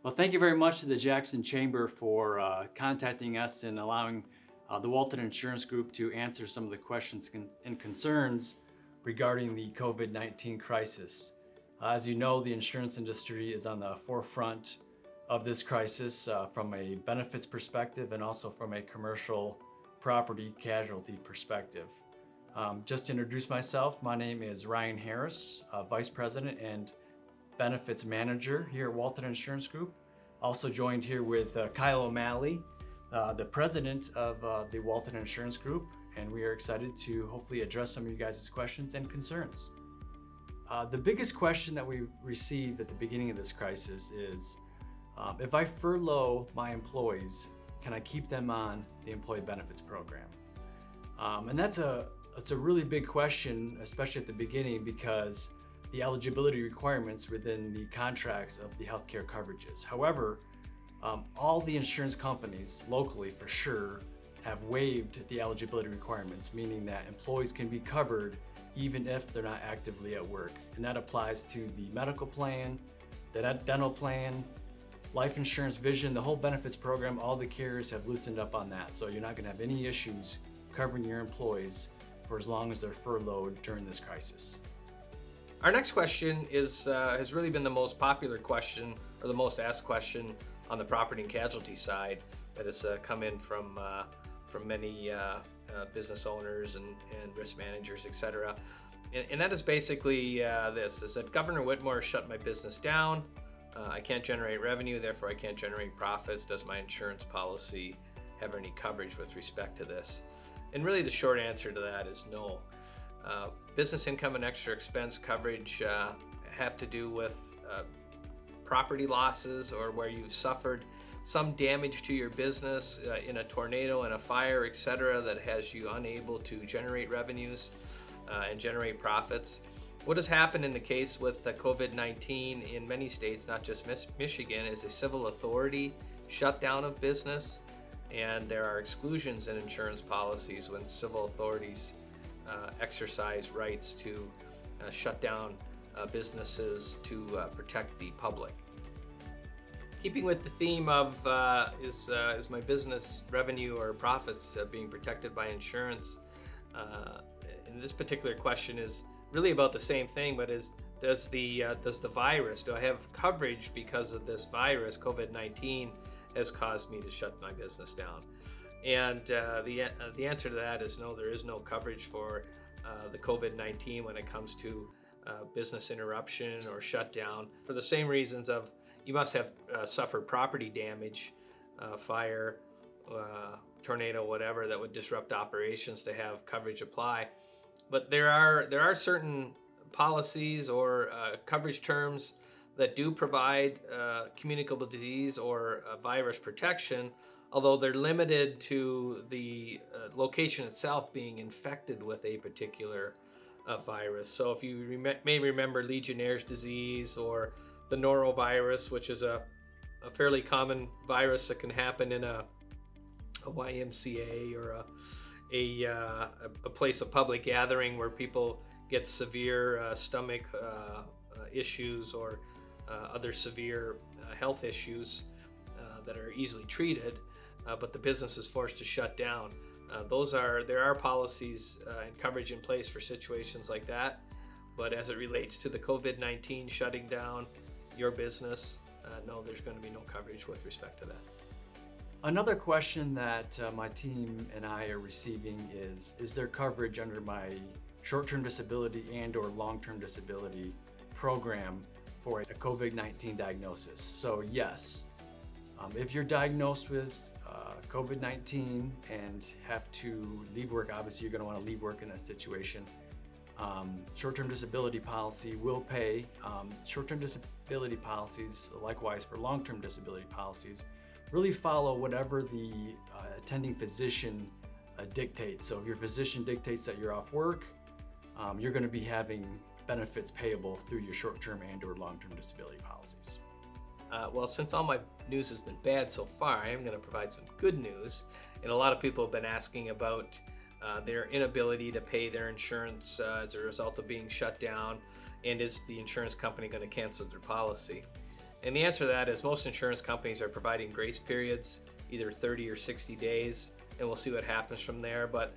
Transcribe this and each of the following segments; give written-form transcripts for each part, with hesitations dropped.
Well, thank you very much to the Jackson Chamber for contacting us and allowing the Walton Insurance Group to answer some of the questions and concerns regarding the COVID-19 crisis. As you know, the insurance industry is on the forefront of this crisis from a benefits perspective and also from a commercial property casualty perspective. Just to introduce myself, my name is Ryan Harris, Vice President and Benefits Manager here at Walton Insurance Group. Also joined here with Kyle O'Malley, the President of the Walton Insurance Group, and we are excited to hopefully address some of you guys' questions and concerns. The biggest question that we received at the beginning of this crisis is, if I furlough my employees, can I keep them on the employee benefits program? And that's a really big question, especially at the beginning, because the eligibility requirements within the contracts of the healthcare coverages. However, all the insurance companies locally for sure have waived the eligibility requirements, meaning that employees can be covered even if they're not actively at work. And that applies to the medical plan, the dental plan, life insurance, vision, the whole benefits program. All the carriers have loosened up on that. So you're not gonna have any issues covering your employees for as long as they're furloughed during this crisis. Our next question has really been the most popular question, or the most asked question on the property and casualty side that has come in from many business owners and risk managers, etc. And that is basically this, is that Governor Whitmore shut my business down. I can't generate revenue, therefore I can't generate profits. Does my insurance policy have any coverage with respect to this? And really the short answer to that is no. Business income and extra expense coverage have to do with property losses, or where you've suffered some damage to your business in a tornado, in a fire, etc., that has you unable to generate revenues and generate profits. What has happened in the case with COVID-19 in many states, not just Michigan, is a civil authority shutdown of business, and there are exclusions in insurance policies when civil authorities exercise rights to shut down businesses to protect the public. Keeping with the theme of is my business revenue or profits being protected by insurance, and this particular question is really about the same thing, but does the virus, do I have coverage because of this virus, COVID-19, has caused me to shut my business down? And the answer to that is no. There is no coverage for the COVID-19 when it comes to business interruption or shutdown, for the same reasons of you must have suffered property damage, fire, tornado, whatever, that would disrupt operations to have coverage apply. But there are certain policies or coverage terms that do provide communicable disease or virus protection, although they're limited to the location itself being infected with a particular virus. So if you may remember Legionnaire's disease or the norovirus, which is a fairly common virus that can happen in a YMCA or a place of public gathering where people get severe stomach issues or other severe health issues that are easily treated, but the business is forced to shut down. There are policies and coverage in place for situations like that, but as it relates to the COVID-19 shutting down your business, no, there's going to be no coverage with respect to that. Another question that my team and I are receiving is there coverage under my short-term disability and or long-term disability program for a COVID-19 diagnosis? So yes, if you're diagnosed with COVID-19 and have to leave work, obviously you're going to want to leave work in that situation. Short-term disability policy will pay. Short-term disability policies, likewise for long-term disability policies, really follow whatever the attending physician dictates. So if your physician dictates that you're off work, you're going to be having benefits payable through your short-term and or long-term disability policies. Well, since all my news has been bad so far, I am going to provide some good news. And a lot of people have been asking about their inability to pay their insurance as a result of being shut down, and is the insurance company going to cancel their policy? And the answer to that is most insurance companies are providing grace periods, either 30 or 60 days, and we'll see what happens from there. But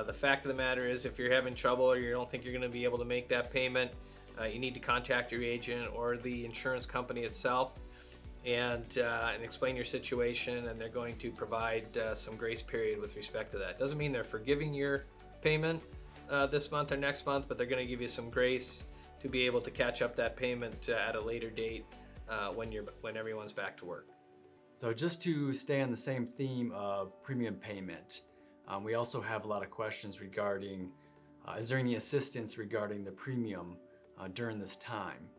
the fact of the matter is, if you're having trouble or you don't think you're going to be able to make that payment, you need to contact your agent or the insurance company itself and explain your situation, and they're going to provide some grace period with respect to that. Doesn't mean they're forgiving your payment this month or next month, but they're going to give you some grace to be able to catch up that payment at a later date when everyone's back to work. So just to stay on the same theme of premium payment, we also have a lot of questions regarding, is there any assistance regarding the premium during this time?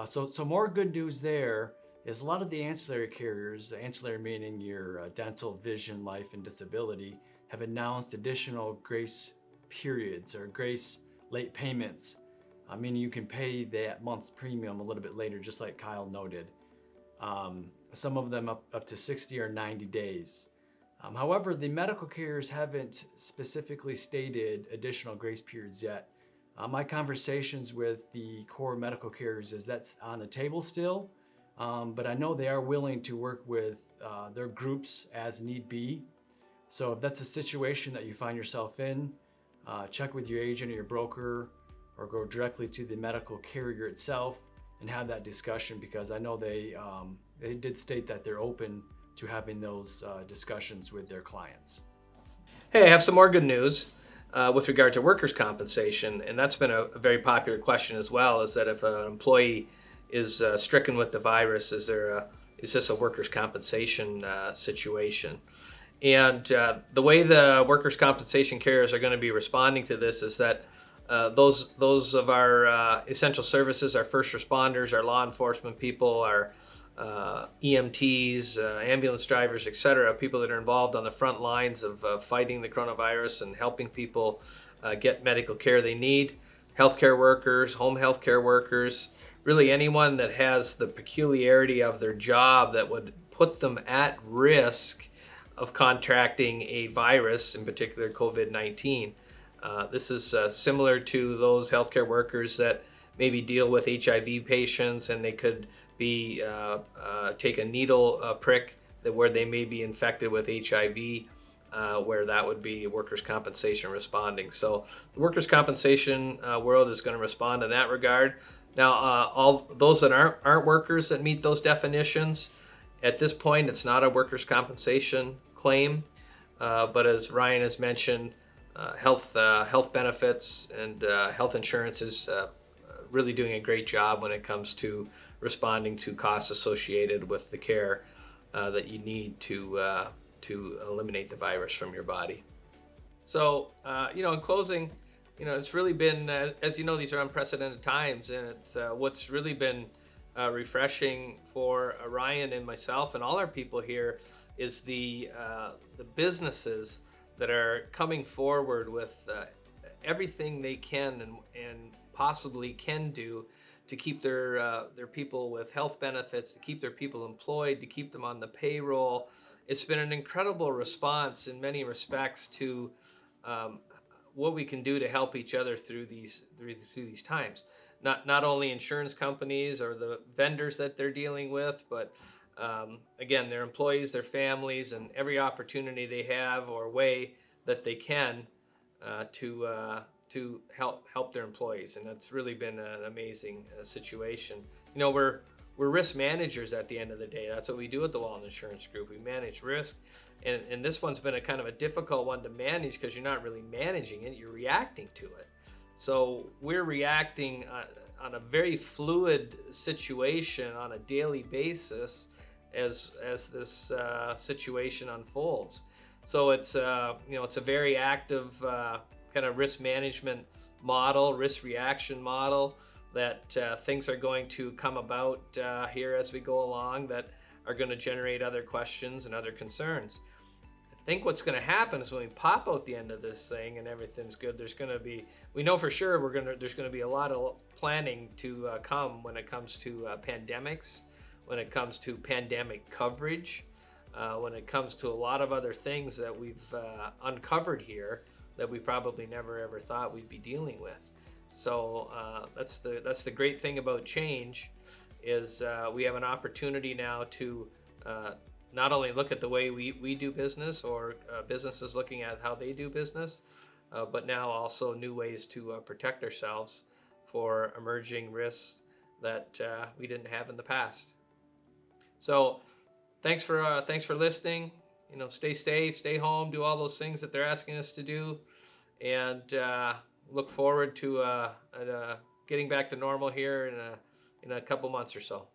So more good news there is a lot of the ancillary carriers, ancillary meaning your dental, vision, life, and disability, have announced additional grace periods or grace late payments, meaning you can pay that month's premium a little bit later, just like Kyle noted. Some of them up to 60 or 90 days. However, the medical carriers haven't specifically stated additional grace periods yet. My conversations with the core medical carriers is that's on the table still, but I know they are willing to work with their groups as need be. So if that's a situation that you find yourself in, check with your agent or your broker, or go directly to the medical carrier itself and have that discussion, because I know they did state that they're open to having those discussions with their clients. Hey, I have some more good news with regard to workers' compensation, and that's been a very popular question as well, is that if an employee is stricken with the virus, is this a workers' compensation situation? And the way the workers' compensation carriers are going to be responding to this is that those of our essential services, our first responders, our law enforcement people, our EMTs, ambulance drivers, etc., people that are involved on the front lines of fighting the coronavirus and helping people get medical care they need, healthcare workers, home healthcare workers, really anyone that has the peculiarity of their job that would put them at risk of contracting a virus, in particular COVID-19. This is similar to those healthcare workers that maybe deal with HIV patients, and they could be take a needle prick where they may be infected with HIV, where that would be workers' compensation responding. So the workers' compensation world is going to respond in that regard. Now, all those that aren't workers that meet those definitions, at this point, it's not a workers' compensation claim, but as Ryan has mentioned, health benefits and health insurance is really doing a great job when it comes to responding to costs associated with the care that you need to eliminate the virus from your body. So, in closing, it's really been, as you know, these are unprecedented times, and it's what's really been refreshing for Ryan and myself and all our people here is the businesses that are coming forward with everything they can and possibly can do to keep their people with health benefits, to keep their people employed, to keep them on the payroll. It's been an incredible response in many respects to what we can do to help each other through these times. Not only insurance companies or the vendors that they're dealing with, but again, their employees, their families, and every opportunity they have or way that they can to help their employees. And that's really been an amazing situation. We're risk managers at the end of the day. That's what we do at the Walton Insurance Group. We manage risk. And this one's been a kind of a difficult one to manage because you're not really managing it, you're reacting to it. So we're reacting on a very fluid situation on a daily basis as this situation unfolds. So it's it's a very active kind of risk management model, risk reaction model that things are going to come about here as we go along that are going to generate other questions and other concerns. I think what's going to happen is when we pop out the end of this thing and everything's good, we know for sure there's going to be a lot of planning to come when it comes to pandemics, when it comes to pandemic coverage, when it comes to a lot of other things that we've uncovered here that we probably never ever thought we'd be dealing with. So that's the great thing about change, is we have an opportunity now to not only look at the way we do business, or businesses looking at how they do business, but now also new ways to protect ourselves for emerging risks that we didn't have in the past. So thanks for listening. Stay safe, stay home, do all those things that they're asking us to do, and look forward to getting back to normal here in a couple months or so.